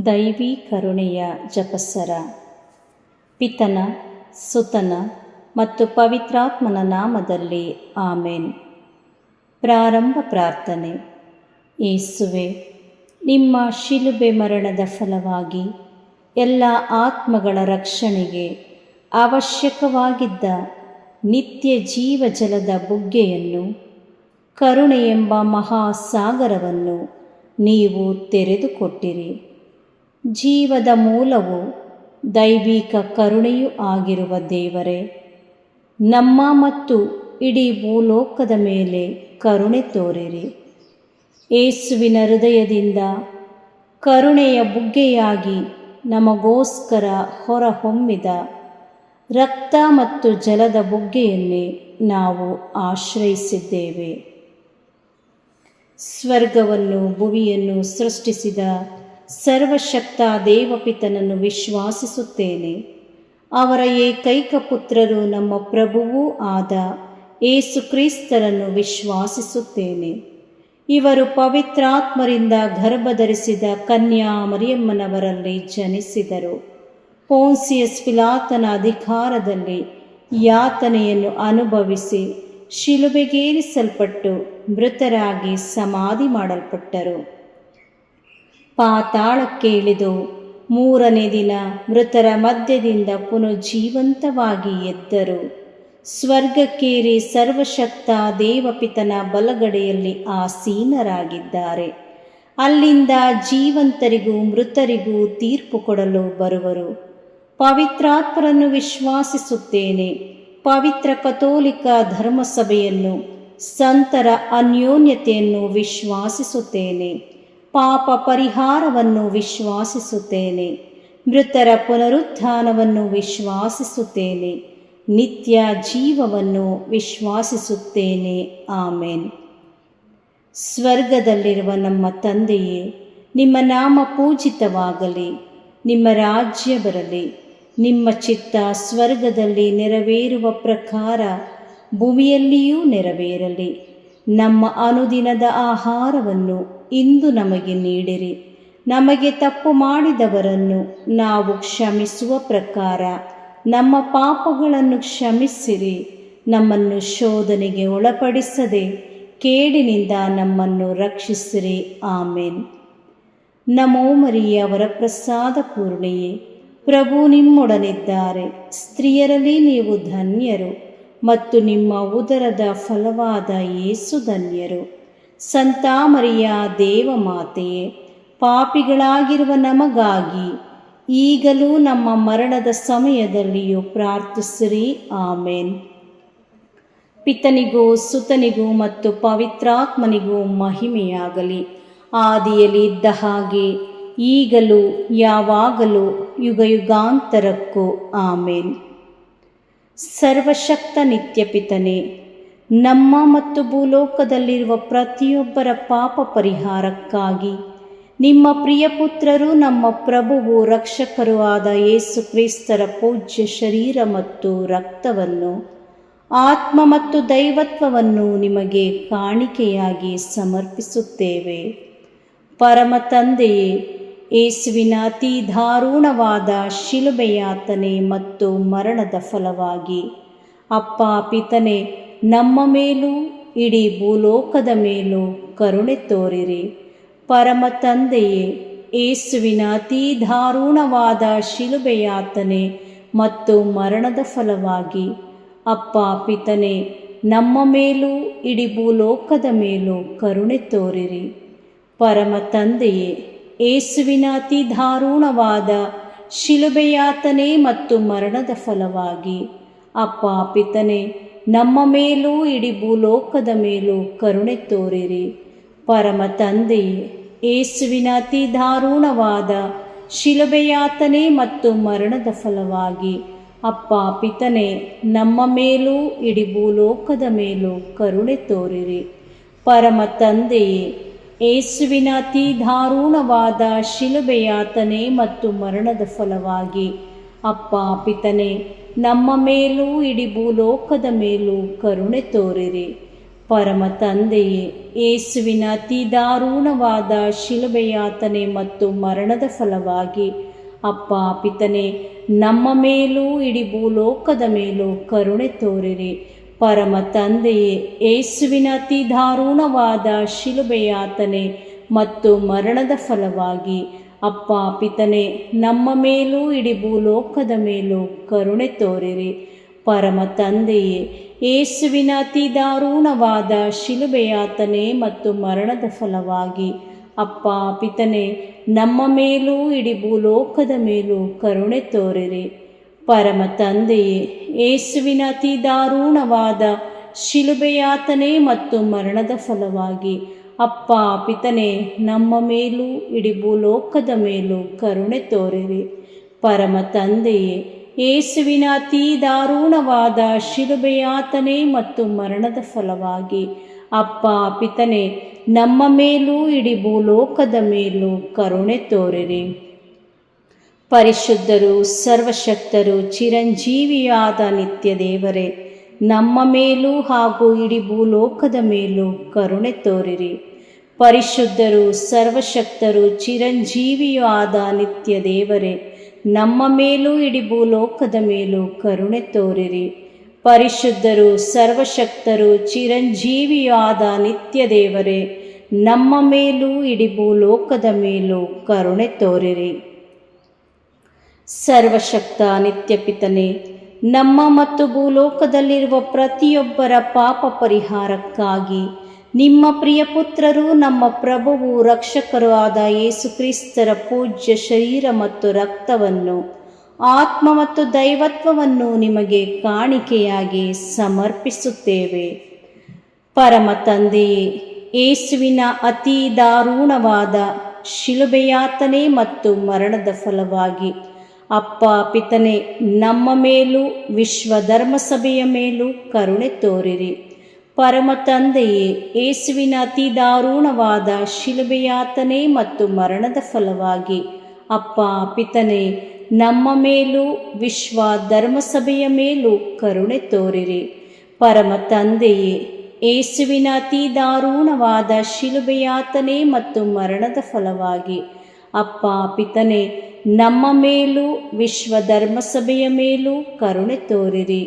ದೈವಿ ಕರುಣೆಯ ಜಪಸರ. ಪಿತನ, ಸುತನ ಮತ್ತು ಪವಿತ್ರಾತ್ಮನ ನಾಮದಲ್ಲಿ ಆಮೇನ್. ಪ್ರಾರಂಭ ಪ್ರಾರ್ಥನೆ. ಯೇಸುವೆ, ನಿಮ್ಮ ಶಿಲುಬೆ ಮರಣದ ಫಲವಾಗಿ ಎಲ್ಲ ಆತ್ಮಗಳ ರಕ್ಷಣೆಗೆ ಅವಶ್ಯಕವಾಗಿದ್ದ ನಿತ್ಯ ಜೀವಜಲದ ಬುಗ್ಗೆಯನ್ನು, ಕರುಣೆ ಎಂಬ ಮಹಾಸಾಗರವನ್ನು ನೀವು ತೆರೆದುಕೊಟ್ಟಿರಿ. ಜೀವದ ಮೂಲವೂ ದೈವಿಕ ಕರುಣೆಯೂ ಆಗಿರುವ ದೇವರೇ, ನಮ್ಮ ಮತ್ತು ಇಡೀ ಭೂಲೋಕದ ಮೇಲೆ ಕರುಣೆ ತೋರಿರಿ. ಯೇಸುವಿನ ಹೃದಯದಿಂದ ಕರುಣೆಯ ಬುಗ್ಗೆಯಾಗಿ ನಮಗೋಸ್ಕರ ಹೊರಹೊಮ್ಮಿದ ರಕ್ತ ಮತ್ತು ಜಲದ ಬುಗ್ಗೆಯನ್ನೇ ನಾವು ಆಶ್ರಯಿಸಿದ್ದೇವೆ. ಸ್ವರ್ಗವನ್ನು ಭುವಿಯನ್ನು ಸೃಷ್ಟಿಸಿದ ಸರ್ವಶಕ್ತ ದೇವಪಿತನನ್ನು ವಿಶ್ವಾಸಿಸುತ್ತೇನೆ. ಅವರ ಏಕೈಕ ಪುತ್ರರು ನಮ್ಮ ಪ್ರಭುವೂ ಆದ ಯೇಸು ಕ್ರಿಸ್ತರನ್ನು ವಿಶ್ವಾಸಿಸುತ್ತೇನೆ. ಇವರು ಪವಿತ್ರಾತ್ಮರಿಂದ ಗರ್ಭಧರಿಸಿದ ಕನ್ಯಾ ಮರಿಯಮ್ಮನವರಲ್ಲಿ ಜನಿಸಿದರು. ಪೋನ್ಸಿಯಸ್ ಪಿಲಾತನ ಅಧಿಕಾರದಲ್ಲಿ ಯಾತನೆಯನ್ನು ಅನುಭವಿಸಿ ಶಿಲುಬೆಗೇರಿಸಲ್ಪಟ್ಟು ಮೃತರಾಗಿ ಸಮಾಧಿ ಮಾಡಲ್ಪಟ್ಟರು. ಪಾತಾಳಕ್ಕೆ ಇಳಿದು ಮೂರನೇ ದಿನ ಮೃತರ ಮಧ್ಯದಿಂದ ಪುನಃಜೀವಂತವಾಗಿ ಎದ್ದರು. ಸ್ವರ್ಗಕ್ಕೇರಿ ಸರ್ವಶಕ್ತ ದೇವಪಿತನ ಬಲಗಡೆಯಲ್ಲಿ ಆಸೀನರಾಗಿದ್ದಾರೆ. ಅಲ್ಲಿಂದ ಜೀವಂತರಿಗೂ ಮೃತರಿಗೂ ತೀರ್ಪು ಕೊಡಲು ಬರುವರು. ಪವಿತ್ರಾತ್ಮರನ್ನು ವಿಶ್ವಾಸಿಸುತ್ತೇನೆ. ಪವಿತ್ರ ಕಥೋಲಿಕ ಧರ್ಮಸಭೆಯನ್ನು, ಸಂತರ ಅನ್ಯೋನ್ಯತೆಯನ್ನು ವಿಶ್ವಾಸಿಸುತ್ತೇನೆ. ಪಾಪ ಪರಿಹಾರವನ್ನು ವಿಶ್ವಾಸಿಸುತ್ತೇನೆ. ಮೃತರ ಪುನರುತ್ಥಾನವನ್ನು ವಿಶ್ವಾಸಿಸುತ್ತೇನೆ. ನಿತ್ಯ ಜೀವವನ್ನು ವಿಶ್ವಾಸಿಸುತ್ತೇನೆ. ಆಮೇನ್. ಸ್ವರ್ಗದಲ್ಲಿರುವ ನಮ್ಮ ತಂದೆಯೇ, ನಿಮ್ಮ ನಾಮ ಪೂಜಿತವಾಗಲಿ. ನಿಮ್ಮ ರಾಜ್ಯ ಬರಲಿ. ನಿಮ್ಮ ಚಿತ್ತ ಸ್ವರ್ಗದಲ್ಲಿ ನೆರವೇರುವ ಪ್ರಕಾರ ಭೂಮಿಯಲ್ಲಿಯೂ ನೆರವೇರಲಿ. ನಮ್ಮ ಅನುದಿನದ ಆಹಾರವನ್ನು ಇಂದು ನಮಗೆ ನೀಡಿರಿ. ನಮಗೆ ತಪ್ಪು ಮಾಡಿದವರನ್ನು ನಾವು ಕ್ಷಮಿಸುವ ಪ್ರಕಾರ ನಮ್ಮ ಪಾಪಗಳನ್ನು ಕ್ಷಮಿಸಿರಿ. ನಮ್ಮನ್ನು ಶೋಧನೆಗೆ ಒಳಪಡಿಸದೆ ಕೇಡಿನಿಂದ ನಮ್ಮನ್ನು ರಕ್ಷಿಸಿರಿ. ಆಮೇನ್. ನಮೋ ಮರಿಯ ವರಪ್ರಸಾದ ಪೂರ್ಣೆಯೇ, ಪ್ರಭು ನಿಮ್ಮೊಡನಿದ್ದಾರೆ. ಸ್ತ್ರೀಯರಲ್ಲಿ ನೀವು ಧನ್ಯರು ಮತ್ತು ನಿಮ್ಮ ಉದರದ ಫಲವಾದ ಯೇಸು ಧನ್ಯರು. ಸಂತ ಮರಿಯ ದೇವಮಾತೆಯೇ, ಪಾಪಿಗಳಾಗಿರುವ ನಮಗಾಗಿ ಈಗಲೂ ನಮ್ಮ ಮರಣದ ಸಮಯದಲ್ಲಿಯೂ ಪ್ರಾರ್ಥಿಸಿರಿ. ಆಮೇನ್. ಪಿತನಿಗೂ ಸುತನಿಗೂ ಮತ್ತು ಪವಿತ್ರಾತ್ಮನಿಗೂ ಮಹಿಮೆಯಾಗಲಿ. ಆದಿಯಲ್ಲಿ ಇದ್ದ ಹಾಗೆ ಈಗಲೂ ಯಾವಾಗಲೂ ಯುಗಯುಗಾಂತರಕ್ಕೂ ಆಮೇನ್. ಸರ್ವಶಕ್ತ ನಿತ್ಯ ಪಿತನೇ, ನಮ್ಮ ಮತ್ತು ಭೂಲೋಕದಲ್ಲಿರುವ ಪ್ರತಿಯೊಬ್ಬರ ಪಾಪ ಪರಿಹಾರಕ್ಕಾಗಿ ನಿಮ್ಮ ಪ್ರಿಯಪುತ್ರರು, ನಮ್ಮ ಪ್ರಭುವು ರಕ್ಷಕರೂ ಆದ ಯೇಸು ಕ್ರಿಸ್ತರ ಪೂಜ್ಯ ಶರೀರ ಮತ್ತು ರಕ್ತವನ್ನು, ಆತ್ಮ ಮತ್ತು ದೈವತ್ವವನ್ನು ನಿಮಗೆ ಕಾಣಿಕೆಯಾಗಿ ಸಮರ್ಪಿಸುತ್ತೇವೆ. ಪರಮ ತಂದೆಯೇ, ಯೇಸುವಿನ ಅತಿ ದಾರುಣವಾದ ಶಿಲುಬೆಯಾತನೆ ಮತ್ತು ಮರಣದ ಫಲವಾಗಿ ಅಪ್ಪ ಪಿತನೇ, ನಮ್ಮ ಮೇಲೂ ಇಡೀ ಭೂಲೋಕದ ಮೇಲೂ ಕರುಣೆ ತೋರಿರಿ. ಪರಮ ತಂದೆಯೇ, ಯೇಸುವಿನ ಅತಿ ದಾರುಣವಾದ ಶಿಲುಬೆಯಾತನೆ ಮತ್ತು ಮರಣದ ಫಲವಾಗಿ ಅಪ್ಪ ಪಿತನೇ, ನಮ್ಮ ಮೇಲೂ ಇಡೀ ಭೂಲೋಕದ ಮೇಲೂ ಕರುಣೆ ತೋರಿರಿ. ಪರಮ ತಂದೆಯೇ, ಯೇಸುವಿನ ಅತಿ ದಾರುಣವಾದ ಶಿಲುಬೆಯಾತನೆ ಮತ್ತು ಮರಣದ ಫಲವಾಗಿ ಅಪ್ಪ ಪಿತನೇ, ನಮ್ಮ ಮೇಲೂ ಇಡೀ ಭೂಲೋಕದ ಮೇಲೂ ಕರುಣೆ ತೋರಿರಿ. ಪರಮ ತಂದೆಯೇ, ಯೇಸುವಿನ ಅತಿ ದಾರುಣವಾದ ಶಿಲುಬೆಯಾತನೆ ಮತ್ತು ಮರಣದ ಫಲವಾಗಿ ಅಪ್ಪ ಪಿತನೇ, ನಮ್ಮ ಮೇಲೂ ಇಡೀ ಭೂಲೋಕದ ಮೇಲೂ ಕರುಣೆ ತೋರಿರಿ. ಪರಮ ತಂದೆಯೇ, ಯೇಸುವಿನ ಅತಿ ದಾರುಣವಾದ ಶಿಲುಬೆಯಾತನೆ ಮತ್ತು ಮರಣದ ಫಲವಾಗಿ ಅಪ್ಪ ಪಿತನೇ, ನಮ್ಮ ಮೇಲೂ ಇಡೀ ಭೂಲೋಕದ ಮೇಲೂ ಕರುಣೆ ತೋರಿರಿ. ಪರಮ ತಂದೆಯೇ, ಯೇಸುವಿನ ಅತಿ ದಾರುಣವಾದ ಶಿಲುಬೆಯಾತನೆ ಮತ್ತು ಮರಣದ ಫಲವಾಗಿ ಅಪ್ಪ ಪಿತನೇ, ನಮ್ಮ ಮೇಲೂ ಇಡೀ ಭೂಲೋಕದ ಮೇಲೂ ಕರುಣೆ ತೋರಿರಿ. ಪರಮ ತಂದೆಯೇ, ಯೇಸುವಿನ ಅತಿ ದಾರುಣವಾದ ಶಿಲುಬೆಯಾತನೆ ಮತ್ತು ಮರಣದ ಫಲವಾಗಿ ಅಪ್ಪ ಪಿತನೇ, ನಮ್ಮ ಮೇಲೂ ಇಡೀ ಭೂಲೋಕದ ಮೇಲೂ ಕರುಣೆ ತೋರಿರಿ. ಪರಮ ತಂದೆಯೇ, ಯೇಸುವಿನ ಅತಿ ದಾರುಣವಾದ ಶಿಲುಬೆಯಾತನೆ ಮತ್ತು ಮರಣದ ಫಲವಾಗಿ ಅಪ್ಪ ಪಿತನೇ, ನಮ್ಮ ಮೇಲೂ ಇಡೀ ಭೂಲೋಕದ ಮೇಲೂ ಕರುಣೆ ತೋರಿರಿ. ಪರಮ ತಂದೆಯೇ, ಯೇಸುವಿನ ಅತಿ ದಾರುಣವಾದ ಶಿಲುಬೆಯಾತನೆ ಮತ್ತು ಮರಣದ ಫಲವಾಗಿ ಅಪ್ಪ ಪಿತನೇ, ನಮ್ಮ ಮೇಲೂ ಇಡೀ ಭೂಲೋಕದ ಮೇಲೂ ಕರುಣೆ ತೋರಿರಿ. ಪರಮ ತಂದೆಯೇ, ಯೇಸುವಿನ ಅತಿ ದಾರುಣವಾದ ಶಿಲುಬೆಯಾತನೆ ಮತ್ತು ಮರಣದ ಫಲವಾಗಿ ಅಪ್ಪ ಪಿತನೇ, ನಮ್ಮ ಮೇಲೂ ಇಡೀ ಭೂಲೋಕದ ಮೇಲೂ ಕರುಣೆ ತೋರಿರಿ. ಪರಿಶುದ್ಧರು, ಸರ್ವಶಕ್ತರು, ಚಿರಂಜೀವಿಯಾದ ನಿತ್ಯ ದೇವರೇ, ನಮ್ಮ ಮೇಲೂ ಹಾಗೂ ಇಡೀ ಭೂಲೋಕದ ಮೇಲೂ ಕರುಣೆ ತೋರಿರಿ. ಪರಿಶುದ್ಧರು, ಸರ್ವಶಕ್ತರು, ಚಿರಂಜೀವಿಯೂ ಆದ ನಿತ್ಯ ದೇವರೇ, ನಮ್ಮ ಮೇಲೂ ಇಡೀ ಭೂಲೋಕದ ಮೇಲೂ ಕರುಣೆ ತೋರಿರಿ. ಪರಿಶುದ್ಧರು, ಸರ್ವಶಕ್ತರು, ಚಿರಂಜೀವಿಯೂ ಆದ ನಿತ್ಯ ದೇವರೇ, ನಮ್ಮ ಮೇಲೂ ಇಡೀ ಭೂಲೋಕದ ಮೇಲೂ ಕರುಣೆ ತೋರಿರಿ. ಸರ್ವಶಕ್ತ ನಿತ್ಯ ಪಿತನೇ, ನಮ್ಮ ಮತ್ತು ಭೂಲೋಕದಲ್ಲಿರುವ ಪ್ರತಿಯೊಬ್ಬರ ಪಾಪ ಪರಿಹಾರಕ್ಕಾಗಿ ನಿಮ್ಮ ಪ್ರಿಯ ಪುತ್ರರು, ನಮ್ಮ ಪ್ರಭುವು ರಕ್ಷಕರೂ ಆದ ಯೇಸು ಕ್ರಿಸ್ತರ ಪೂಜ್ಯ ಶರೀರ ಮತ್ತು ರಕ್ತವನ್ನು, ಆತ್ಮ ಮತ್ತು ದೈವತ್ವವನ್ನು ನಿಮಗೆ ಕಾಣಿಕೆಯಾಗಿ ಸಮರ್ಪಿಸುತ್ತೇವೆ. ಪರಮ ತಂದೆಯೇ, ಯೇಸುವಿನ ಅತಿ ದಾರುಣವಾದ ಶಿಲುಬೆಯಾತನೆ ಮತ್ತು ಮರಣದ ಫಲವಾಗಿ ಅಪ್ಪ ಪಿತನೇ, ನಮ್ಮ ಮೇಲೂ ವಿಶ್ವ ಧರ್ಮಸಭೆಯ ಮೇಲೂ ಕರುಣೆ ತೋರಿರಿ. ಪರಮ ತಂದೆಯೇ, ಯೇಸುವಿನ ಅತಿ ದಾರುಣವಾದ ಶಿಲುಬೆಯಾತನೆ ಮತ್ತು ಮರಣದ ಫಲವಾಗಿ ಅಪ್ಪ ಪಿತನೇ, ನಮ್ಮ ಮೇಲೂ ವಿಶ್ವ ಧರ್ಮಸಭೆಯ ಮೇಲೂ ಕರುಣೆ ತೋರಿರಿ. ಪರಮ ತಂದೆಯೇ, ಯೇಸುವಿನ ಅತಿ ದಾರುಣವಾದ ಶಿಲುಬೆಯಾತನೆ ಮತ್ತು ಮರಣದ ಫಲವಾಗಿ ಅಪ್ಪ ಪಿತನೇ, ನಮ್ಮ ಮೇಲೂ ವಿಶ್ವ ಧರ್ಮಸಭೆಯ ಮೇಲೂ ಕರುಣೆ ತೋರಿರಿ.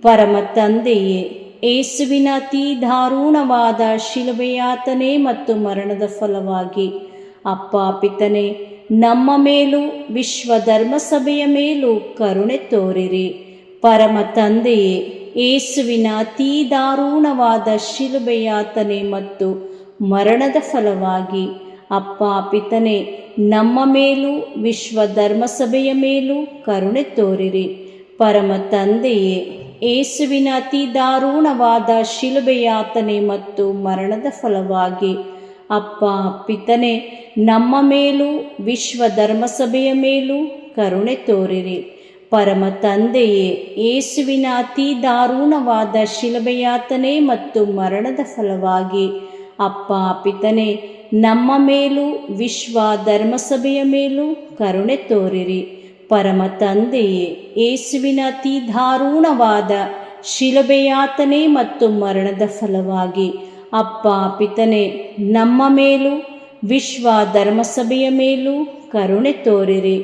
ಪರಮ ತಂದೆಯೇ, ಯೇಸುವಿನ ಅತಿ ದಾರುಣವಾದ ಶಿಲುಬೆಯಾತನೆ ಮತ್ತು ಮರಣದ ಫಲವಾಗಿ ಅಪ್ಪ ಪಿತನೇ, ನಮ್ಮ ಮೇಲೂ ವಿಶ್ವ ಧರ್ಮಸಭೆಯ ಮೇಲೂ ಕರುಣೆ ತೋರಿರಿ. ಪರಮ ತಂದೆಯೇ, ಯೇಸುವಿನ ಅತಿ ದಾರುಣವಾದ ಶಿಲುಬೆಯಾತನೆ ಮತ್ತು ಮರಣದ ಫಲವಾಗಿ ಅಪ್ಪ ಪಿತನೇ, ನಮ್ಮ ಮೇಲೂ ವಿಶ್ವ ಧರ್ಮಸಭೆಯ ಮೇಲೂ ಕರುಣೆ ತೋರಿರಿ. ಪರಮ ತಂದೆಯೇ, ಯೇಸುವಿನ ಅತಿ ದಾರುಣವಾದ ಶಿಲುಬೆಯಾತನೆ ಮತ್ತು ಮರಣದ ಫಲವಾಗಿ ಅಪ್ಪ ಪಿತನೇ, ನಮ್ಮ ಮೇಲೂ ವಿಶ್ವ ಧರ್ಮಸಭೆಯ ಮೇಲೂ ಕರುಣೆ ತೋರಿರಿ. ಪರಮ ತಂದೆಯೇ, ಯೇಸುವಿನ ಅತಿ ದಾರುಣವಾದ ಶಿಲುಬೆಯಾತನೆ ಮತ್ತು ಮರಣದ ಫಲವಾಗಿ ಅಪ್ಪ ಪಿತನೇ, ನಮ್ಮ ಮೇಲೂ ವಿಶ್ವ ಧರ್ಮಸಭೆಯ ಮೇಲೂ ಕರುಣೆ ತೋರಿರಿ. ಪರಮ ತಂದೆಯೇ, ಯೇಸುವಿನ ಅತಿ ದಾರುಣವಾದ ಶಿಲುಬೆಯಾತನೆ ಮತ್ತು ಮರಣದ ಫಲವಾಗಿ ಅಪ್ಪ ಪಿತನೇ, ನಮ್ಮ ಮೇಲೂ ವಿಶ್ವ ಧರ್ಮಸಭೆಯ ಮೇಲೂ ಕರುಣೆ ತೋರಿರಿ.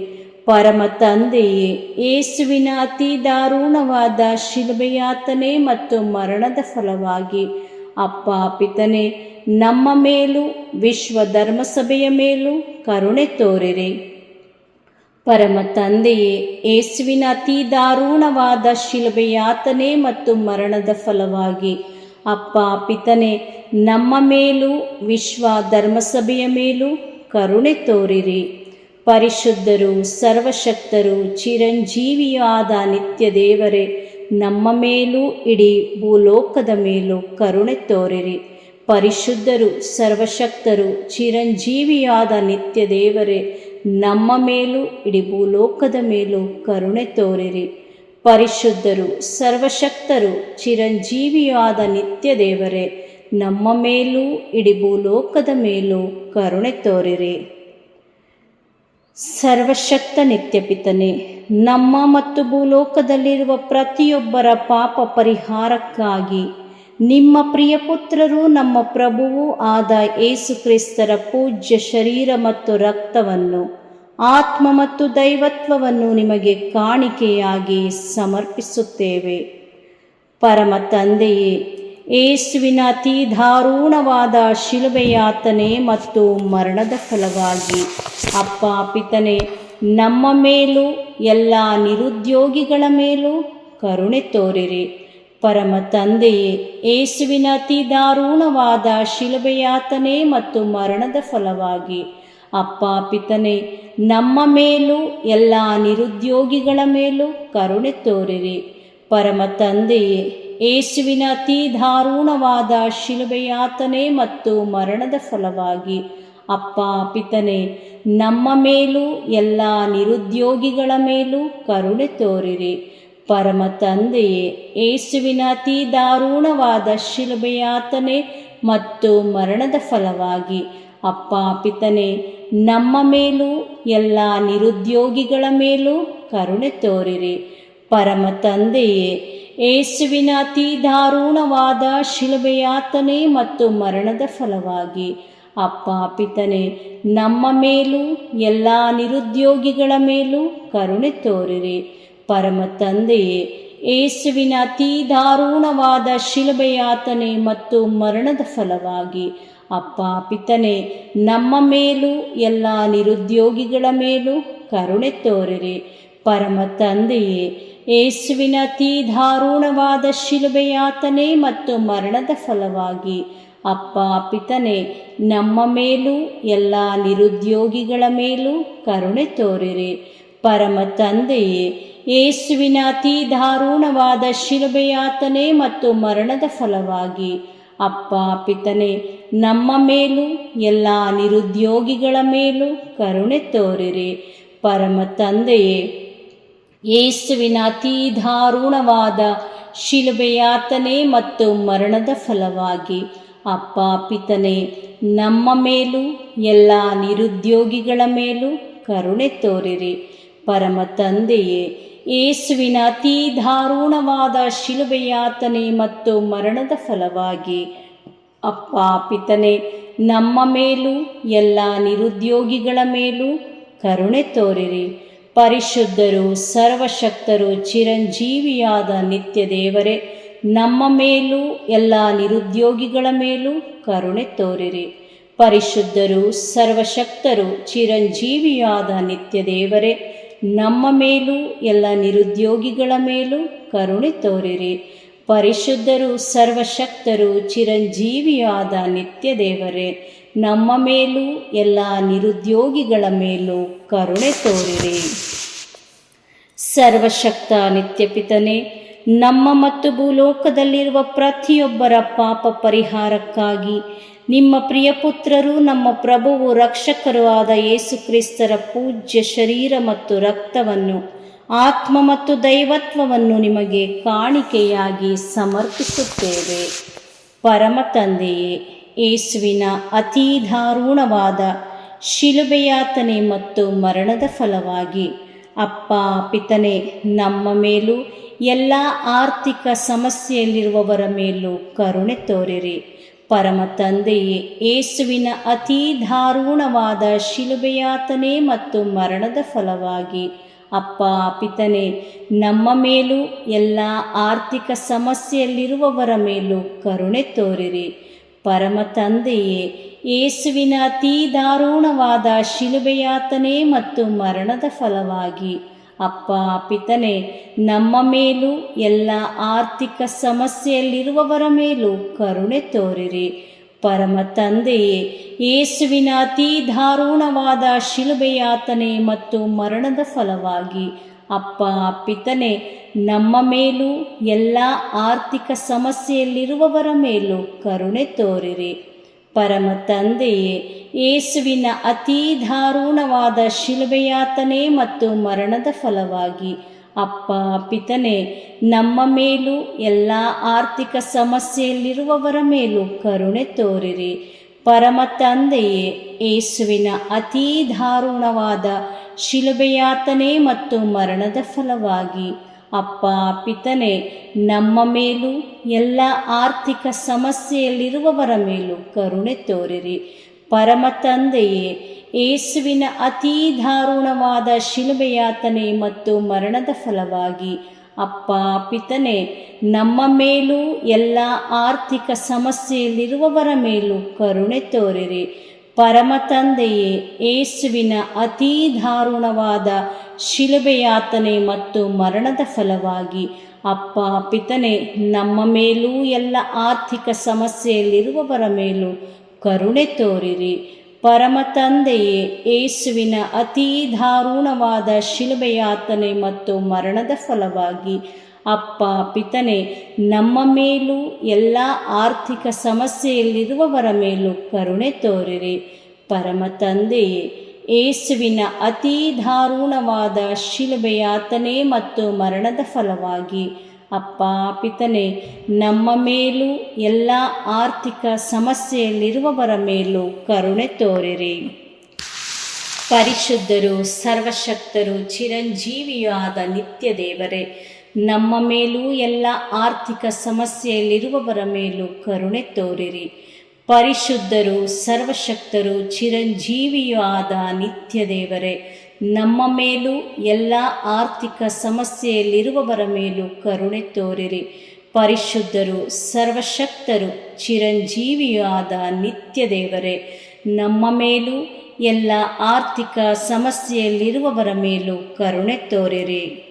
ಪರಮ ತಂದೆಯೇ, ಯೇಸುವಿನ ಅತಿ ದಾರುಣವಾದ ಶಿಲುಬೆಯಾತನೆ ಮತ್ತು ಮರಣದ ಫಲವಾಗಿ ಅಪ್ಪ ಪಿತನೇ, ನಮ್ಮ ಮೇಲೂ ವಿಶ್ವ ಧರ್ಮಸಭೆಯ ಮೇಲೂ ಕರುಣೆ ತೋರಿರಿ. ಪರಮ ತಂದೆಯೇ, ಯೇಸುವಿನ ಅತಿ ದಾರುಣವಾದ ಶಿಲುಬೆಯಾತನೆ ಮತ್ತು ಮರಣದ ಫಲವಾಗಿ ಅಪ್ಪ ಪಿತನೇ, ನಮ್ಮ ಮೇಲೂ ವಿಶ್ವ ಧರ್ಮಸಭೆಯ ಮೇಲೂ ಕರುಣೆ ತೋರಿರಿ. ಪರಿಶುದ್ಧರು, ಸರ್ವಶಕ್ತರು, ಚಿರಂಜೀವಿಯೂ ಆದ ನಿತ್ಯ ದೇವರೇ, ನಮ್ಮ ಮೇಲೂ ಇಡೀ ಭೂಲೋಕದ ಮೇಲೂ ಕರುಣೆ ತೋರಿರಿ. ಪರಿಶುದ್ಧರು, ಸರ್ವಶಕ್ತರು, ಚಿರಂಜೀವಿಯೂ ಆದ ನಿತ್ಯ ದೇವರೇ, ನಮ್ಮ ಮೇಲೂ ಇಡೀ ಭೂಲೋಕದ ಮೇಲೂ ಕರುಣೆ ತೋರಿರಿ. ಪರಿಶುದ್ಧರು, ಸರ್ವಶಕ್ತರು, ಚಿರಂಜೀವಿಯೂ ಆದ ನಿತ್ಯ ದೇವರೇ, ನಮ್ಮ ಮೇಲೂ ಇಡೀ ಭೂಲೋಕದ ಮೇಲೂ ಕರುಣೆ ತೋರಿರಿ. ಸರ್ವಶಕ್ತ ನಿತ್ಯ ಪಿತನೇ, ನಮ್ಮ ಮತ್ತು ಭೂಲೋಕದಲ್ಲಿರುವ ಪ್ರತಿಯೊಬ್ಬರ ಪಾಪ ಪರಿಹಾರಕ್ಕಾಗಿ ನಿಮ್ಮ ಪ್ರಿಯ ಪುತ್ರರು ನಮ್ಮ ಪ್ರಭುವೂ ಆದ ಯೇಸು ಕ್ರಿಸ್ತರ ಪೂಜ್ಯ ಶರೀರ ಮತ್ತು ರಕ್ತವನ್ನು, ಆತ್ಮ ಮತ್ತು ದೈವತ್ವವನ್ನು ನಿಮಗೆ ಕಾಣಿಕೆಯಾಗಿ ಸಮರ್ಪಿಸುತ್ತೇವೆ. ಪರಮ ತಂದೆಯೇ, ಯೇಸುವಿನ ಅತಿ ದಾರುಣವಾದ ಶಿಲುಬೆಯಾತನೆ ಮತ್ತು ಮರಣದ ಫಲವಾಗಿ ಅಪ್ಪ ಪಿತನೇ, ನಮ್ಮ ಮೇಲೂ ಎಲ್ಲ ನಿರುದ್ಯೋಗಿಗಳ ಮೇಲೂ ಕರುಣೆ ತೋರಿರಿ. ಪರಮ ತಂದೆಯೇ, ಯೇಸುವಿನ ಅತಿ ದಾರುಣವಾದ ಶಿಲುಬೆಯಾತನೆ ಮತ್ತು ಮರಣದ ಫಲವಾಗಿ ಅಪ್ಪ ಪಿತನೇ, ನಮ್ಮ ಮೇಲೂ ಎಲ್ಲ ನಿರುದ್ಯೋಗಿಗಳ ಮೇಲೂ ಕರುಣೆ ತೋರಿರಿ. ಪರಮ ತಂದೆಯೇ, ಯೇಸುವಿನ ಅತಿ ದಾರುಣವಾದ ಶಿಲುಬೆಯಾತನೆ ಮತ್ತು ಮರಣದ ಫಲವಾಗಿ ಅಪ್ಪ ಪಿತನೇ, ನಮ್ಮ ಮೇಲೂ ಎಲ್ಲ ನಿರುದ್ಯೋಗಿಗಳ ಮೇಲೂ ಕರುಣೆ ತೋರಿರಿ. ಪರಮ ತಂದೆಯೇ, ಯೇಸುವಿನ ಅತಿ ದಾರುಣವಾದ ಶಿಲುಬೆಯಾತನೆ ಮತ್ತು ಮರಣದ ಫಲವಾಗಿ ಅಪ್ಪ ಪಿತನೇ, ನಮ್ಮ ಮೇಲೂ ಎಲ್ಲ ನಿರುದ್ಯೋಗಿಗಳ ಮೇಲೂ ಕರುಣೆ ತೋರಿರಿ. ಪರಮ ತಂದೆಯೇ, ಯೇಸುವಿನ ಅತಿ ದಾರುಣವಾದ ಶಿಲುಬೆಯಾತನೆ ಮತ್ತು ಮರಣದ ಫಲವಾಗಿ ಅಪ್ಪ ಪಿತನೇ, ನಮ್ಮ ಮೇಲೂ ಎಲ್ಲ ನಿರುದ್ಯೋಗಿಗಳ ಮೇಲೂ ಕರುಣೆ ತೋರಿರಿ. ಪರಮ ತಂದೆಯೇ, ಯೇಸುವಿನ ಅತಿ ದಾರುಣವಾದ ಶಿಲುಬೆಯಾತನೆ ಮತ್ತು ಮರಣದ ಫಲವಾಗಿ ಅಪ್ಪ ಪಿತನೇ, ನಮ್ಮ ಮೇಲೂ ಎಲ್ಲ ನಿರುದ್ಯೋಗಿಗಳ ಮೇಲೂ ಕರುಣೆ ತೋರಿರಿ. ಪರಮ ತಂದೆಯೇ, ಯೇಸುವಿನ ಅತಿ ದಾರುಣವಾದ ಶಿಲುಬೆಯಾತನೆ ಮತ್ತು ಮರಣದ ಫಲವಾಗಿ ಅಪ್ಪ ಪಿತನೇ, ನಮ್ಮ ಮೇಲೂ ಎಲ್ಲ ನಿರುದ್ಯೋಗಿಗಳ ಮೇಲೂ ಕರುಣೆ ತೋರಿರಿ. ಪರಮ ತಂದೆಯೇ, ಯೇಸುವಿನ ಅತಿ ದಾರುಣವಾದ ಶಿಲುಬೆಯಾತನೆ ಮತ್ತು ಮರಣದ ಫಲವಾಗಿ ಅಪ್ಪ ಪಿತನೇ, ನಮ್ಮ ಮೇಲೂ ಎಲ್ಲ ನಿರುದ್ಯೋಗಿಗಳ ಮೇಲೂ ಕರುಣೆ ತೋರಿರಿ. ಪರಮ ತಂದೆಯೇ, ಯೇಸುವಿನ ಅತಿ ದಾರುಣವಾದ ಶಿಲುಬೆಯಾತನೆ ಮತ್ತು ಮರಣದ ಫಲವಾಗಿ ಅಪ್ಪ ಪಿತನೇ, ನಮ್ಮ ಮೇಲೂ ಎಲ್ಲ ನಿರುದ್ಯೋಗಿಗಳ ಮೇಲೂ ಕರುಣೆ ತೋರಿರಿ. ಪರಮ ತಂದೆಯೇ, ಯೇಸುವಿನ ಅತಿ ದಾರುಣವಾದ ಶಿಲುಬೆಯಾತನೆ ಮತ್ತು ಮರಣದ ಫಲವಾಗಿ ಅಪ್ಪ ಪಿತನೇ, ನಮ್ಮ ಮೇಲೂ ಎಲ್ಲ ನಿರುದ್ಯೋಗಿಗಳ ಮೇಲೂ ಕರುಣೆ ತೋರಿರಿ. ಪರಿಶುದ್ಧರು, ಸರ್ವಶಕ್ತರು, ಚಿರಂಜೀವಿಯಾದ ನಿತ್ಯ ದೇವರೇ, ನಮ್ಮ ಮೇಲೂ ಎಲ್ಲ ನಿರುದ್ಯೋಗಿಗಳ ಮೇಲೂ ಕರುಣೆ ತೋರಿರಿ. ಪರಿಶುದ್ಧರು, ಸರ್ವಶಕ್ತರು, ಚಿರಂಜೀವಿಯಾದ ನಿತ್ಯ ದೇವರೇ, ನಮ್ಮ ಮೇಲೂ ಎಲ್ಲ ನಿರುದ್ಯೋಗಿಗಳ ಮೇಲೂ ಕರುಣೆ ತೋರಿರಿ. ಪರಿಶುದ್ಧರು, ಸರ್ವಶಕ್ತರು, ಚಿರಂಜೀವಿಯಾದ ನಿತ್ಯ ದೇವರೇ, ನಮ್ಮ ಮೇಲೂ ಎಲ್ಲ ನಿರುದ್ಯೋಗಿಗಳ ಮೇಲೂ ಕರುಣೆ ತೋರಿರಿ. ಸರ್ವಶಕ್ತ ನಿತ್ಯಪಿತನೇ, ನಮ್ಮ ಮತ್ತು ಭೂಲೋಕದಲ್ಲಿರುವ ಪ್ರತಿಯೊಬ್ಬರ ಪಾಪ ಪರಿಹಾರಕ್ಕಾಗಿ ನಿಮ್ಮ ಪ್ರಿಯಪುತ್ರರು, ನಮ್ಮ ಪ್ರಭುವು ರಕ್ಷಕರೂ ಆದ ಯೇಸು ಕ್ರಿಸ್ತರ ಪೂಜ್ಯ ಶರೀರ ಮತ್ತು ರಕ್ತವನ್ನು, ಆತ್ಮ ಮತ್ತು ದೈವತ್ವವನ್ನು ನಿಮಗೆ ಕಾಣಿಕೆಯಾಗಿ ಸಮರ್ಪಿಸುತ್ತೇವೆ. ಪರಮ ತಂದೆಯೇ, ಯೇಸುವಿನ ಅತಿ ದಾರುಣವಾದ ಶಿಲುಬೆಯಾತನೆ ಮತ್ತು ಮರಣದ ಫಲವಾಗಿ ಅಪ್ಪ ಪಿತನೇ, ನಮ್ಮ ಮೇಲೂ ಎಲ್ಲ ಆರ್ಥಿಕ ಸಮಸ್ಯೆಯಲ್ಲಿರುವವರ ಮೇಲೂ ಕರುಣೆ ತೋರಿರಿ. ಪರಮ ತಂದೆಯೇ, ಯೇಸುವಿನ ಅತಿ ದಾರುಣವಾದ ಶಿಲುಬೆಯಾತನೆ ಮತ್ತು ಮರಣದ ಫಲವಾಗಿ ಅಪ್ಪ ಪಿತನೇ, ನಮ್ಮ ಮೇಲೂ ಎಲ್ಲ ಆರ್ಥಿಕ ಸಮಸ್ಯೆಯಲ್ಲಿರುವವರ ಮೇಲೂ ಕರುಣೆ ತೋರಿರಿ. ಪರಮ ತಂದೆಯೇ, ಯೇಸುವಿನ ಅತಿ ದಾರುಣವಾದ ಶಿಲುಬೆಯಾತನೆ ಮತ್ತು ಮರಣದ ಫಲವಾಗಿ ಅಪ್ಪ ಪಿತನೇ, ನಮ್ಮ ಮೇಲೂ ಎಲ್ಲ ಆರ್ಥಿಕ ಸಮಸ್ಯೆಯಲ್ಲಿರುವವರ ಮೇಲೂ ಕರುಣೆ ತೋರಿರಿ. ಪರಮ ತಂದೆಯೇ, ಯೇಸುವಿನ ಅತಿ ದಾರುಣವಾದ ಶಿಲುಬೆಯಾತನೆ ಮತ್ತು ಮರಣದ ಫಲವಾಗಿ ಅಪ್ಪ ಪಿತನೇ, ನಮ್ಮ ಮೇಲೂ ಎಲ್ಲ ಆರ್ಥಿಕ ಸಮಸ್ಯೆಯಲ್ಲಿರುವವರ ಮೇಲೂ ಕರುಣೆ ತೋರಿರಿ. ಪರಮ ತಂದೆಯೇ, ಯೇಸುವಿನ ಅತಿ ದಾರುಣವಾದ ಶಿಲುಬೆಯಾತನೆ ಮತ್ತು ಮರಣದ ಫಲವಾಗಿ ಅಪ್ಪ ಪಿತನೇ, ನಮ್ಮ ಮೇಲೂ ಎಲ್ಲ ಆರ್ಥಿಕ ಸಮಸ್ಯೆಯಲ್ಲಿರುವವರ ಮೇಲೂ ಕರುಣೆ ತೋರಿರಿ. ಪರಮ ತಂದೆಯೇ, ಯೇಸುವಿನ ಅತಿ ದಾರುಣವಾದ ಶಿಲುಬೆಯಾತನೆ ಮತ್ತು ಮರಣದ ಫಲವಾಗಿ ಅಪ್ಪ ಪಿತನೇ, ನಮ್ಮ ಮೇಲೂ ಎಲ್ಲ ಆರ್ಥಿಕ ಸಮಸ್ಯೆಯಲ್ಲಿರುವವರ ಮೇಲೂ ಕರುಣೆ ತೋರಿರಿ. ಪರಮ ತಂದೆಯೇ, ಯೇಸುವಿನ ಅತೀ ದಾರುಣವಾದ ಶಿಲುಬೆಯಾತನೆ ಮತ್ತು ಮರಣದ ಫಲವಾಗಿ ಅಪ್ಪ ಪಿತನೇ, ನಮ್ಮ ಮೇಲೂ ಎಲ್ಲ ಆರ್ಥಿಕ ಸಮಸ್ಯೆಯಲ್ಲಿರುವವರ ಮೇಲೂ ಕರುಣೆ ತೋರಿರಿ. ಪರಮ ತಂದೆಯೇ, ಯೇಸುವಿನ ಅತೀ ದಾರುಣವಾದ ಶಿಲುಬೆಯಾತನೆ ಮತ್ತು ಮರಣದ ಫಲವಾಗಿ ಅಪ್ಪ ಪಿತನೇ, ನಮ್ಮ ಮೇಲೂ ಎಲ್ಲ ಆರ್ಥಿಕ ಸಮಸ್ಯೆಯಲ್ಲಿರುವವರ ಮೇಲೂ ಕರುಣೆ ತೋರಿರಿ. ಪರಮ ತಂದೆಯೇ, ಯೇಸುವಿನ ಅತೀ ದಾರುಣವಾದ ಶಿಲುಬೆಯಾತನೆ ಮತ್ತು ಮರಣದ ಫಲವಾಗಿ ಅಪ್ಪ ಪಿತನೇ, ನಮ್ಮ ಮೇಲೂ ಎಲ್ಲ ಆರ್ಥಿಕ ಸಮಸ್ಯೆಯಲ್ಲಿರುವವರ ಮೇಲೂ ಕರುಣೆ ತೋರಿರಿ. ಪರಮ ತಂದೆಯೇ, ಯೇಸುವಿನ ಅತೀ ದಾರುಣವಾದ ಶಿಲುಬೆಯಾತನೆ ಮತ್ತು ಮರಣದ ಫಲವಾಗಿ ಅಪ್ಪ ಪಿತನೇ, ನಮ್ಮ ಮೇಲೂ ಎಲ್ಲ ಆರ್ಥಿಕ ಸಮಸ್ಯೆಯಲ್ಲಿರುವವರ ಮೇಲೂ ಕರುಣೆ ತೋರಿರಿ. ಪರಿಶುದ್ಧರು, ಸರ್ವಶಕ್ತರು, ಚಿರಂಜೀವಿಯೂ ಆದ ನಿತ್ಯ ದೇವರೇ, ನಮ್ಮ ಮೇಲೂ ಎಲ್ಲ ಆರ್ಥಿಕ ಸಮಸ್ಯೆಯಲ್ಲಿರುವವರ ಮೇಲೂ ಕರುಣೆ ತೋರಿರಿ. ಪರಿಶುದ್ಧರು, ಸರ್ವಶಕ್ತರು, ಚಿರಂಜೀವಿಯೂ ಆದ ನಿತ್ಯ ದೇವರೇ, ನಮ್ಮ ಮೇಲೂ ಎಲ್ಲ ಆರ್ಥಿಕ ಸಮಸ್ಯೆಯಲ್ಲಿರುವವರ ಮೇಲೂ ಕರುಣೆ ತೋರಿರಿ. ಪರಿಶುದ್ಧರು, ಸರ್ವಶಕ್ತರು, ಚಿರಂಜೀವಿಯೂ ಆದ ನಿತ್ಯ ದೇವರೇ, ನಮ್ಮ ಮೇಲೂ ಎಲ್ಲ ಆರ್ಥಿಕ ಸಮಸ್ಯೆಯಲ್ಲಿರುವವರ ಮೇಲೂ ಕರುಣೆ ತೋರಿರಿ.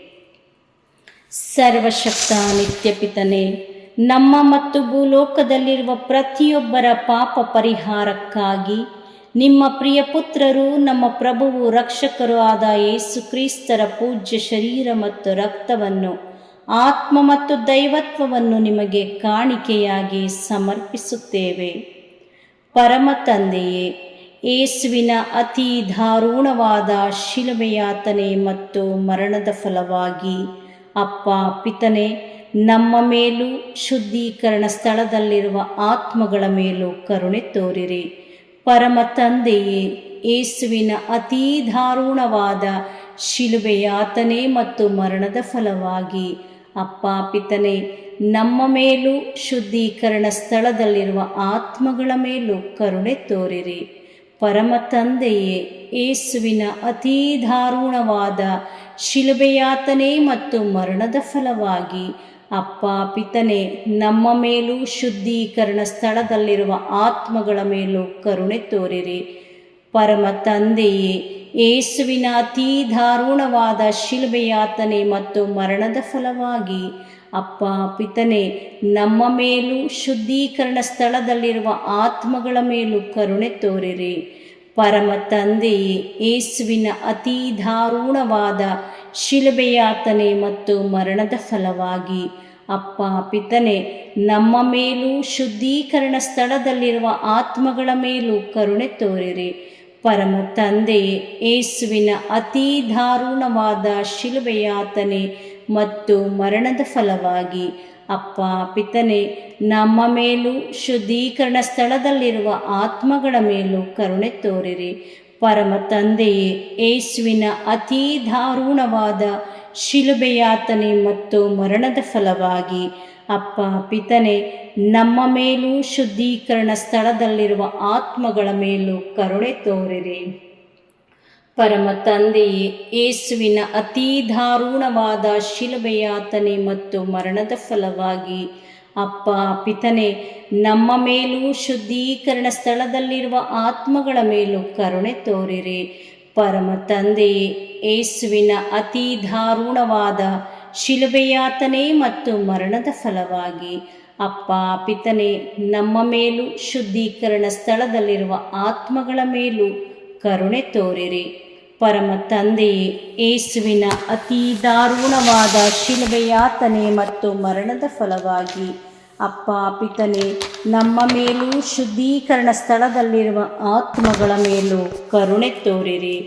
ಸರ್ವಶಕ್ತ ನಿತ್ಯ ಪಿತನೇ, ನಮ್ಮ ಮತ್ತು ಭೂಲೋಕದಲ್ಲಿರುವ ಪ್ರತಿಯೊಬ್ಬರ ಪಾಪ ಪರಿಹಾರಕ್ಕಾಗಿ ನಿಮ್ಮ ಪ್ರಿಯ ಪುತ್ರರು, ನಮ್ಮ ಪ್ರಭುವು ರಕ್ಷಕರೂ ಆದ ಯೇಸು ಕ್ರಿಸ್ತರ ಪೂಜ್ಯ ಶರೀರ ಮತ್ತು ರಕ್ತವನ್ನು, ಆತ್ಮ ಮತ್ತು ದೈವತ್ವವನ್ನು ನಿಮಗೆ ಕಾಣಿಕೆಯಾಗಿ ಸಮರ್ಪಿಸುತ್ತೇವೆ. ಪರಮ ತಂದೆಯೇ, ಯೇಸುವಿನ ಅತೀ ದಾರುಣವಾದ ಶಿಲುಬೆಯಾತನೆ ಮತ್ತು ಮರಣದ ಫಲವಾಗಿ ಅಪ್ಪ ಪಿತನೇ, ನಮ್ಮ ಮೇಲೂ ಶುದ್ಧೀಕರಣ ಸ್ಥಳದಲ್ಲಿರುವ ಆತ್ಮಗಳ ಮೇಲೂ ಕರುಣೆ ತೋರಿರಿ. ಪರಮ ತಂದೆಯೇ, ಯೇಸುವಿನ ಅತೀ ದಾರುಣವಾದ ಶಿಲುಬೆಯಾತನೆ ಮತ್ತು ಮರಣದ ಫಲವಾಗಿ ಅಪ್ಪ ಪಿತನೇ, ನಮ್ಮ ಮೇಲೂ ಶುದ್ಧೀಕರಣ ಸ್ಥಳದಲ್ಲಿರುವ ಆತ್ಮಗಳ ಮೇಲೂ ಕರುಣೆ ತೋರಿರಿ. ಪರಮ ತಂದೆಯೇ, ಯೇಸುವಿನ ಅತೀ ದಾರುಣವಾದ ಶಿಲುಬೆಯಾತನೆ ಮತ್ತು ಮರಣದ ಫಲವಾಗಿ ಅಪ್ಪ ಪಿತನೇ, ನಮ್ಮ ಮೇಲೂ ಶುದ್ಧೀಕರಣ ಸ್ಥಳದಲ್ಲಿರುವ ಆತ್ಮಗಳ ಮೇಲೂ ಕರುಣೆ ತೋರಿರಿ. ಪರಮ ತಂದೆಯೇ, ಯೇಸುವಿನ ಅತೀ ದಾರುಣವಾದ ಶಿಲುಬೆಯಾತನೆ ಮತ್ತು ಮರಣದ ಫಲವಾಗಿ ಅಪ್ಪ ಪಿತನೇ, ನಮ್ಮ ಮೇಲೂ ಶುದ್ಧೀಕರಣ ಸ್ಥಳದಲ್ಲಿರುವ ಆತ್ಮಗಳ ಮೇಲೂ ಕರುಣೆ ತೋರಿರಿ. ಪರಮ ತಂದೆಯೇ, ಯೇಸುವಿನ ಅತೀ ದಾರುಣವಾದ ಶಿಲುಬೆಯಾತನೆ ಮತ್ತು ಮರಣದ ಫಲವಾಗಿ ಅಪ್ಪ ಪಿತನೇ, ನಮ್ಮ ಮೇಲೂ ಶುದ್ಧೀಕರಣ ಸ್ಥಳದಲ್ಲಿರುವ ಆತ್ಮಗಳ ಮೇಲೂ ಕರುಣೆ ತೋರಿರಿ. ಪರಮ ತಂದೆಯೇ, ಯೇಸುವಿನ ಅತೀ ದಾರುಣವಾದ ಶಿಲುಬೆಯಾತನೆ ಮತ್ತು ಮರಣದ ಫಲವಾಗಿ ಅಪ್ಪ ಪಿತನೇ, ನಮ್ಮ ಮೇಲೂ ಶುದ್ಧೀಕರಣ ಸ್ಥಳದಲ್ಲಿರುವ ಆತ್ಮಗಳ ಮೇಲೂ ಕರುಣೆ ತೋರಿರಿ. ಪರಮ ತಂದೆಯೇ, ಯೇಸುವಿನ ಅತೀ ದಾರುಣವಾದ ಶಿಲುಬೆಯಾತನೆ ಮತ್ತು ಮರಣದ ಫಲವಾಗಿ ಅಪ್ಪ ಪಿತನೇ, ನಮ್ಮ ಮೇಲೂ ಶುದ್ಧೀಕರಣ ಸ್ಥಳದಲ್ಲಿರುವ ಆತ್ಮಗಳ ಮೇಲೂ ಕರುಣೆ ತೋರಿರಿ. ಪರಮ ತಂದೆಯೇ, ಯೇಸುವಿನ ಅತೀ ದಾರುಣವಾದ ಶಿಲುಬೆಯಾತನೆ ಮತ್ತು ಮರಣದ ಫಲವಾಗಿ ಅಪ್ಪ ಪಿತನೇ, ನಮ್ಮ ಮೇಲೂ ಶುದ್ಧೀಕರಣ ಸ್ಥಳದಲ್ಲಿರುವ ಆತ್ಮಗಳ ಮೇಲೂ ಕರುಣೆ ತೋರಿರಿ. ಪರಮ ತಂದೆಯೇ, ಯೇಸುವಿನ ಅತೀ ದಾರುಣವಾದ ಶಿಲುಬೆಯಾತನೆ ಮತ್ತು ಮರಣದ ಫಲವಾಗಿ ಅಪ್ಪ ಪಿತನೇ, ನಮ್ಮ ಮೇಲೂ ಶುದ್ಧೀಕರಣ ಸ್ಥಳದಲ್ಲಿರುವ ಆತ್ಮಗಳ ಮೇಲೂ ಕರುಣೆ ತೋರಿರಿ. ಪರಮ ತಂದೆಯೇ, ಯೇಸುವಿನ ಅತೀ ದಾರುಣವಾದ ಶಿಲುಬೆಯಾತನೆ ಮತ್ತು ಮರಣದ ಫಲವಾಗಿ ಅಪ್ಪ ಪಿತನೇ, ನಮ್ಮ ಮೇಲೂ ಶುದ್ಧೀಕರಣ ಸ್ಥಳದಲ್ಲಿರುವ ಆತ್ಮಗಳ ಮೇಲೂ ಕರುಣೆ ತೋರಿರಿ.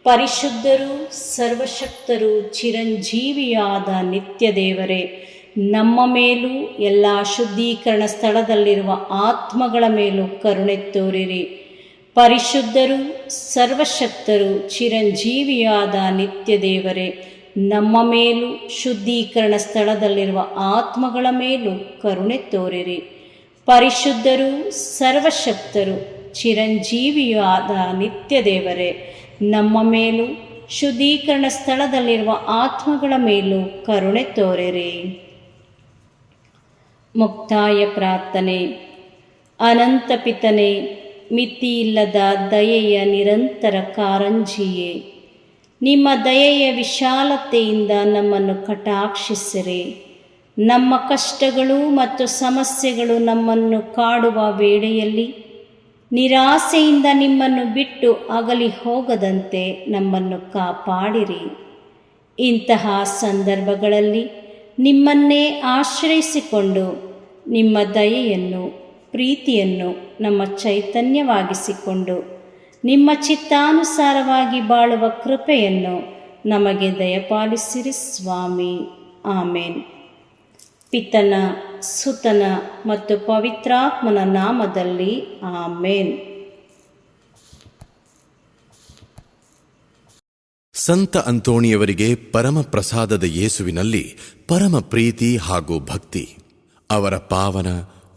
ಪರಿಶುದ್ಧರು, ಸರ್ವಶಕ್ತರು, ಚಿರಂಜೀವಿಯಾದ ನಿತ್ಯ ದೇವರೇ, ನಮ್ಮ ಮೇಲೂ ಎಲ್ಲ ಶುದ್ಧೀಕರಣ ಸ್ಥಳದಲ್ಲಿರುವ ಆತ್ಮಗಳ ಮೇಲೂ ಕರುಣೆ ತೋರಿರಿ. ಪರಿಶುದ್ಧರು, ಸರ್ವಶಕ್ತರು, ಚಿರಂಜೀವಿಯಾದ ನಿತ್ಯ ದೇವರೇ, ನಮ್ಮ ಮೇಲೂ ಶುದ್ಧೀಕರಣ ಸ್ಥಳದಲ್ಲಿರುವ ಆತ್ಮಗಳ ಮೇಲೂ ಕರುಣೆ ತೋರಿರಿ. ಪರಿಶುದ್ಧರು, ಸರ್ವಶಕ್ತರು, ಚಿರಂಜೀವಿಯೂ ಆದ ನಿತ್ಯ ದೇವರೇ, ನಮ್ಮ ಮೇಲೂ ಶುದ್ಧೀಕರಣ ಸ್ಥಳದಲ್ಲಿರುವ ಆತ್ಮಗಳ ಮೇಲೂ ಕರುಣೆ ತೋರಿರಿ. ಮುಕ್ತಾಯ ಪ್ರಾರ್ಥನೆ. ಅನಂತ ಪಿತನೇ, ಮಿತಿಯಿಲ್ಲದ ದಯೆಯ ನಿರಂತರ ಕಾರಂಜಿಯೇ, ನಿಮ್ಮ ದಯೆಯ ವಿಶಾಲತೆಯಿಂದ ನಮ್ಮನ್ನು ಕಟಾಕ್ಷಿಸಿರಿ. ನಮ್ಮ ಕಷ್ಟಗಳು ಮತ್ತು ಸಮಸ್ಯೆಗಳು ನಮ್ಮನ್ನು ಕಾಡುವ ವೇಳೆಯಲ್ಲಿ ನಿರಾಸೆಯಿಂದ ನಿಮ್ಮನ್ನು ಬಿಟ್ಟು ಅಗಲಿ ಹೋಗದಂತೆ ನಮ್ಮನ್ನು ಕಾಪಾಡಿರಿ. ಇಂತಹ ಸಂದರ್ಭಗಳಲ್ಲಿ ನಿಮ್ಮನ್ನೇ ಆಶ್ರಯಿಸಿಕೊಂಡು ನಿಮ್ಮ ದಯೆಯನ್ನು, ಪ್ರೀತಿಯನ್ನು ನಮ್ಮ ಚೈತನ್ಯವಾಗಿಸಿಕೊಂಡು ನಿಮ್ಮ ಚಿತ್ತಾನುಸಾರವಾಗಿ ಬಾಳುವ ಕೃಪೆಯನ್ನು ನಮಗೆ ದಯಪಾಲಿಸಿರಿ ಸ್ವಾಮಿ. ಆಮೇನ್. ಪಿತನ, ಸುತನ ಮತ್ತು ಪವಿತ್ರಾತ್ಮನ ನಾಮದಲ್ಲಿ ಆಮೇನ್. ಸಂತ ಅಂತೋಣಿಯವರಿಗೆ ಪರಮ ಪ್ರಸಾದದ ಯೇಸುವಿನಲ್ಲಿ ಪರಮ ಪ್ರೀತಿ ಹಾಗೂ ಭಕ್ತಿ. ಅವರ ಪಾವನ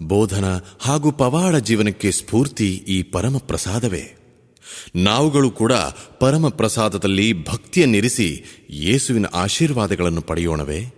ಬೋಧನ ಹಾಗೂ ಪವಾಡ ಜೀವನಕ್ಕೆ ಸ್ಫೂರ್ತಿ ಈ ಪರಮ ಪ್ರಸಾದವೇ. ನಾವುಗಳು ಕೂಡ ಪರಮ ಪ್ರಸಾದದಲ್ಲಿ ಭಕ್ತಿಯನ್ನಿರಿಸಿ ಯೇಸುವಿನ ಆಶೀರ್ವಾದಗಳನ್ನು ಪಡೆಯೋಣವೇ?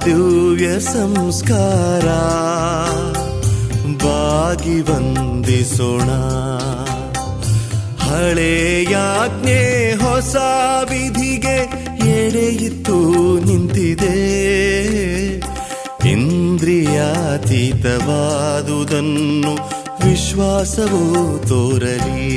ದಿವ್ಯ ಸಂಸ್ಕಾರ ಬಾಗಿ ವಂದಿಸೋಣ. ಹಳೆಯಾಜ್ಞೆ ಹೊಸ ವಿಧಿಗೆ ಎಡೆಯಿತ್ತು ನಿಂತಿದೆ. ಇಂದ್ರಿಯಾತೀತವಾದುದನ್ನು ವಿಶ್ವಾಸವು ತೋರಲಿ.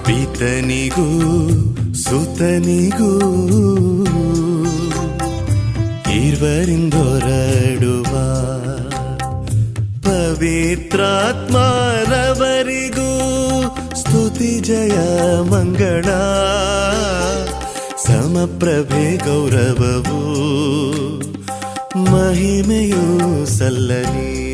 ಪಿತನಿಗೂ ಸುತನಿಗೂ ಇರುವರಿಂದೊರಡುವ ಪವಿತ್ರಾತ್ಮರವರಿಗೂ ಸ್ತುತಿ ಜಯ ಮಂಗಳ. ಸಮಪ್ರಭೆ ಗೌರವವು ಮಹಿಮೆಯೂ ಸಲ್ಲಲಿ.